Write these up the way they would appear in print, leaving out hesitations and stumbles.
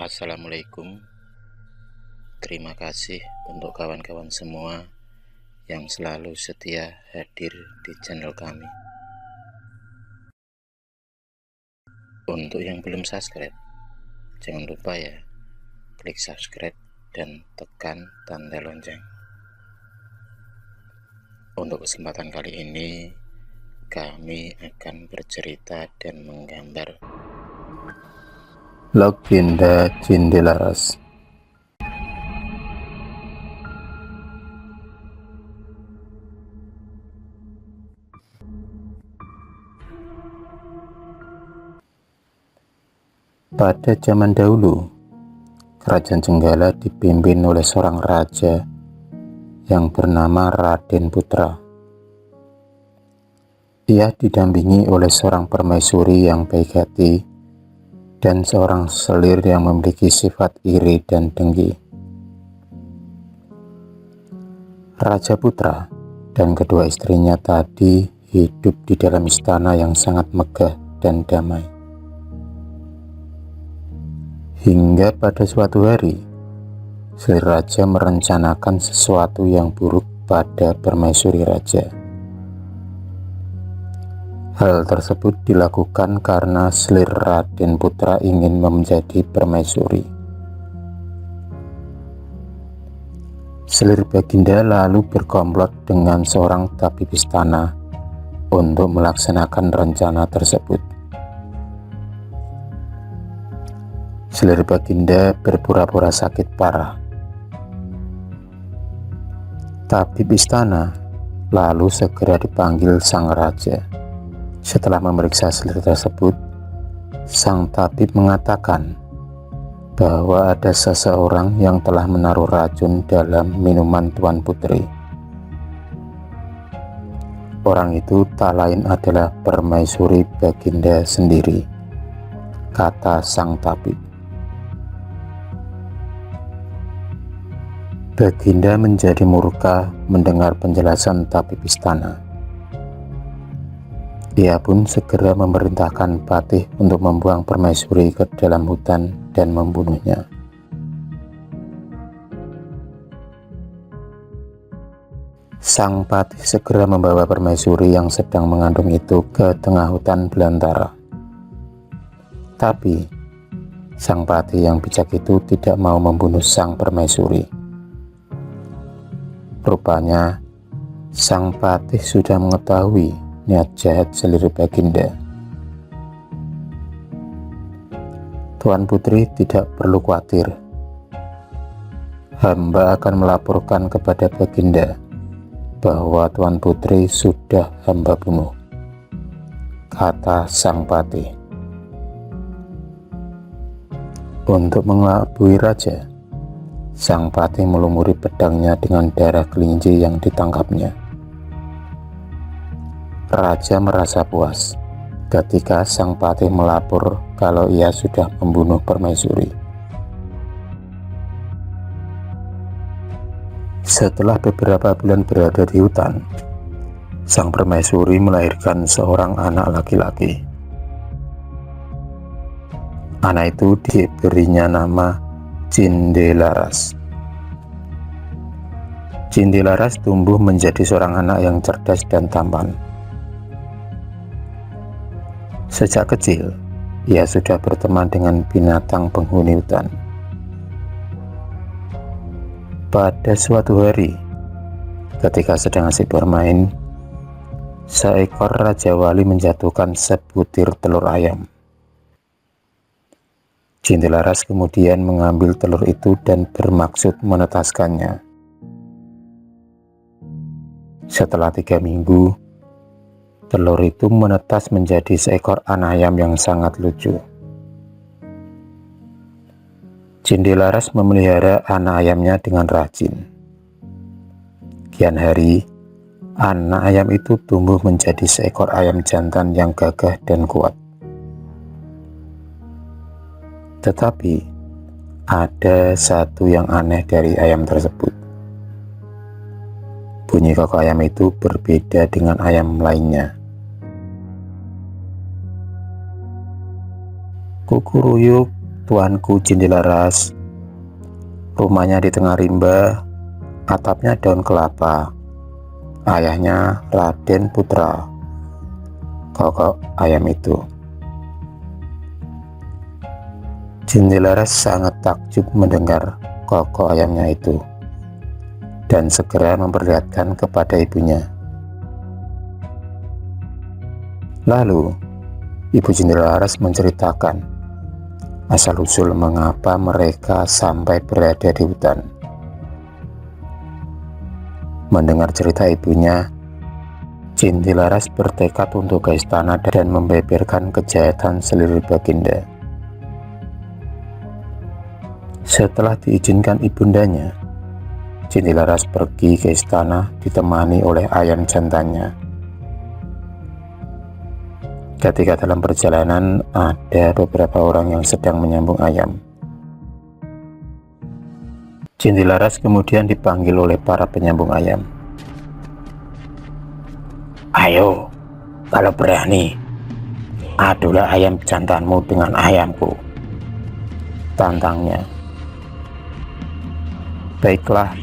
Assalamualaikum. Terima kasih untuk kawan-kawan semua yang selalu setia hadir di channel kami. Untuk yang belum subscribe, jangan lupa ya, klik subscribe dan tekan tanda lonceng. Untuk kesempatan kali ini, kami akan bercerita dan menggambar Legenda Cindelaras. Pada zaman dahulu, Kerajaan Jenggala dipimpin oleh seorang raja yang bernama Raden Putra. Ia didampingi oleh seorang permaisuri yang baik hati dan seorang selir yang memiliki sifat iri dan dengki. Raja Putra dan kedua istrinya tadi hidup di dalam istana yang sangat megah dan damai. Hingga pada suatu hari, selir raja merencanakan sesuatu yang buruk pada permaisuri raja. Hal tersebut dilakukan karena selir Raden Putra ingin menjadi permaisuri. Selir Baginda lalu berkomplot dengan seorang tabib istana untuk melaksanakan rencana tersebut. Selir Baginda berpura-pura sakit parah. Tabib istana lalu segera dipanggil sang raja. Setelah memeriksa selir tersebut, sang tabib mengatakan bahwa ada seseorang yang telah menaruh racun dalam minuman Tuan Putri. Orang itu tak lain adalah permaisuri Baginda sendiri, kata sang tabib. Baginda menjadi murka mendengar penjelasan tabib istana. Ia pun segera memerintahkan patih untuk membuang permaisuri ke dalam hutan dan membunuhnya. Sang patih segera membawa permaisuri yang sedang mengandung itu ke tengah hutan belantara. Tapi sang patih yang bijak itu tidak mau membunuh sang permaisuri. Rupanya sang patih sudah mengetahui niat jahat selir Baginda. Tuan Putri tidak perlu khawatir. Hamba akan melaporkan kepada Baginda bahwa Tuan Putri sudah hamba bunuh, kata sang patih. Untuk mengelabui raja, sang patih melumuri pedangnya dengan darah kelinci yang ditangkapnya. Raja merasa puas ketika sang patih melapor kalau ia sudah membunuh permaisuri. Setelah beberapa bulan berada di hutan, sang permaisuri melahirkan seorang anak laki-laki. Anak itu diberinya nama Cindelaras. Cindelaras tumbuh menjadi seorang anak yang cerdas dan tampan. Sejak kecil, ia sudah berteman dengan binatang penghuni hutan. Pada suatu hari, ketika sedang asik bermain, seekor raja wali menjatuhkan sebutir telur ayam. Cindelaras kemudian mengambil telur itu dan bermaksud menetaskannya. Setelah 3 minggu, telur itu menetas menjadi seekor anak ayam yang sangat lucu. Cindelaras memelihara anak ayamnya dengan rajin. Kian hari, anak ayam itu tumbuh menjadi seekor ayam jantan yang gagah dan kuat. Tetapi, ada satu yang aneh dari ayam tersebut. Bunyi kokok ayam itu berbeda dengan ayam lainnya. Kukuruyuk, tuanku Cindilaras, rumahnya di tengah rimba, atapnya daun kelapa. Ayahnya Raden Putra, kokok ayam itu. Cindilaras sangat takjub mendengar kokok ayamnya itu dan segera memperlihatkan kepada ibunya. Lalu Ibu Cindilaras menceritakan asal-usul mengapa mereka sampai berada di hutan. Mendengar cerita ibunya, Cindilaras bertekad untuk ke istana dan membeberkan kejahatan seluruh baginda. Setelah diizinkan ibundanya, Cindilaras pergi ke istana ditemani oleh ayam jantannya. Ketika dalam perjalanan, ada beberapa orang yang sedang menyambung ayam. Cindilaras kemudian dipanggil oleh para penyambung ayam. "Ayo, kalau berani, adulah ayam jantanmu dengan ayamku," tantangnya. "Baiklah,"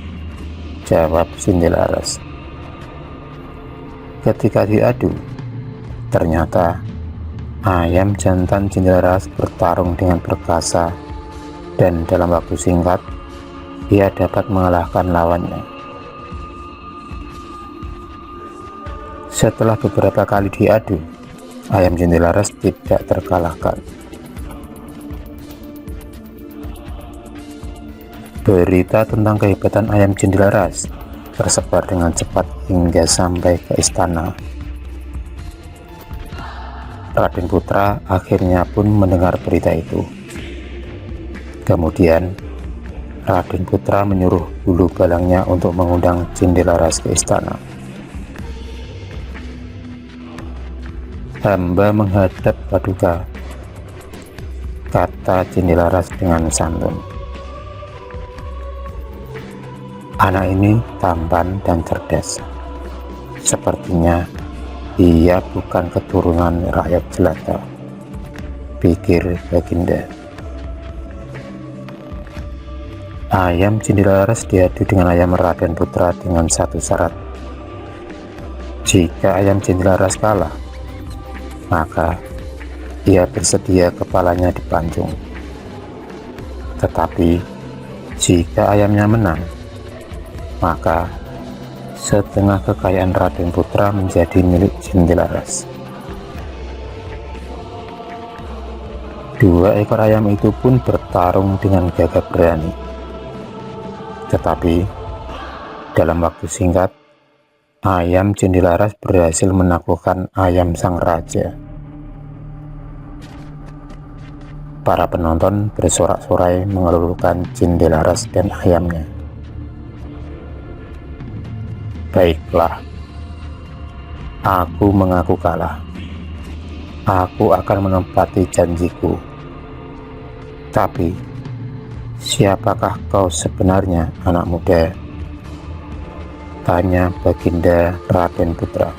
jawab Cindilaras. Ketika diadu, ternyata ayam jantan Cindilaras bertarung dengan perkasa dan dalam waktu singkat ia dapat mengalahkan lawannya. Setelah beberapa kali diadu, ayam Cindilaras tidak terkalahkan. Berita tentang kehebatan ayam Cindilaras tersebar dengan cepat hingga sampai ke istana. Raden Putra akhirnya pun mendengar berita itu. Kemudian Raden Putra menyuruh bulu balangnya untuk mengundang Cindilaras ke istana. "Hamba menghadap Paduka," kata Cindilaras dengan santun. "Anak ini tampan dan cerdas. Sepertinya ia bukan keturunan rakyat jelata," pikir baginda. Ayam Cindilaras diadu dengan ayam Raden Putra dengan satu syarat. Jika ayam Cindilaras kalah, maka ia bersedia kepalanya dipancung. Tetapi jika ayamnya menang, maka setengah kekayaan Raden Putra menjadi milik Cindilaras. Dua ekor ayam itu pun bertarung dengan gagah berani. Tetapi dalam waktu singkat, ayam Cindilaras berhasil menaklukkan ayam sang raja. Para penonton bersorak-sorai mengelulukan Cindilaras dan ayamnya. "Baiklah, aku mengaku kalah. Aku akan menepati janjiku. Tapi, siapakah kau sebenarnya, anak muda?" tanya baginda Raden Putra.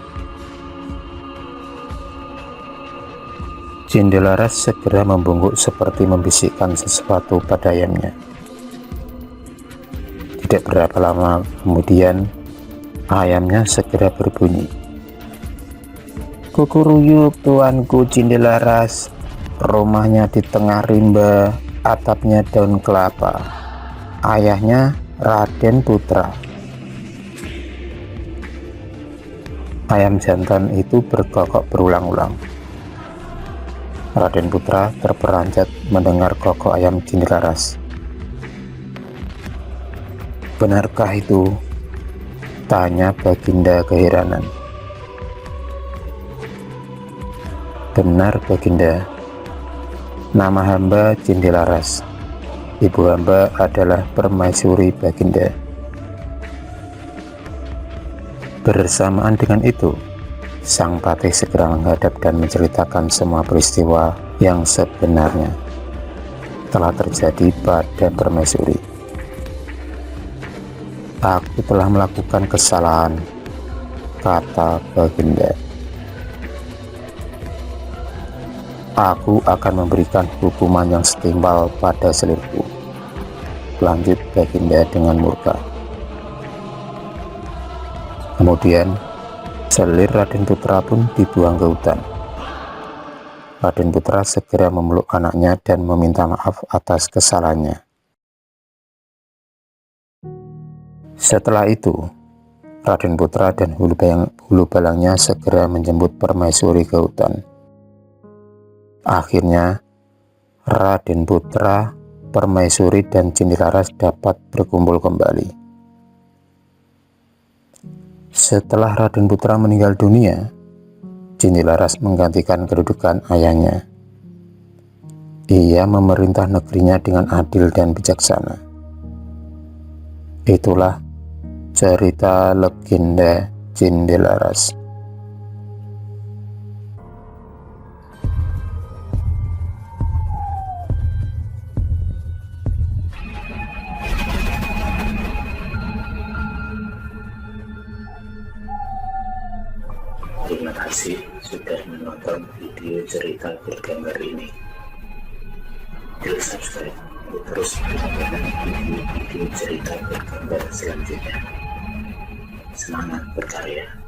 Cindilaras segera membungkuk seperti membisikkan sesuatu pada ayamnya. Tidak berapa lama kemudian, ayamnya segera berbunyi. "Kukuruyuk tuanku Cindilaras, rumahnya di tengah rimba, atapnya daun kelapa. Ayahnya Raden Putra." Ayam jantan itu berkokok berulang-ulang. Raden Putra terperanjat mendengar kokok ayam Cindilaras. "Benarkah itu?" tanya baginda keheranan. "Benar baginda. Nama hamba Cindilaras. Ibu hamba adalah permaisuri baginda." Bersamaan dengan itu, sang patih segera menghadap dan menceritakan semua peristiwa yang sebenarnya telah terjadi pada permaisuri. "Aku telah melakukan kesalahan," kata baginda. aku akan memberikan hukuman yang setimpal pada selirku, lanjut Baginda dengan murka. Kemudian selir Raden Putra pun dibuang ke hutan. Raden Putra segera memeluk anaknya dan meminta maaf atas kesalahannya. Setelah itu, Raden Putra dan hulu balangnya segera menjemput Permaisuri ke hutan. Akhirnya, Raden Putra, Permaisuri, dan Cindilaras dapat berkumpul kembali. Setelah Raden Putra meninggal dunia, Cindilaras menggantikan kedudukan ayahnya. Ia memerintah negerinya dengan adil dan bijaksana. Itulah cerita legenda Cindilaras. Terima kasih sudah menonton video cerita bergambar ini. Klik subscribe untuk terus mendapatkan video-video cerita bergambar selanjutnya. Semangat berkarya.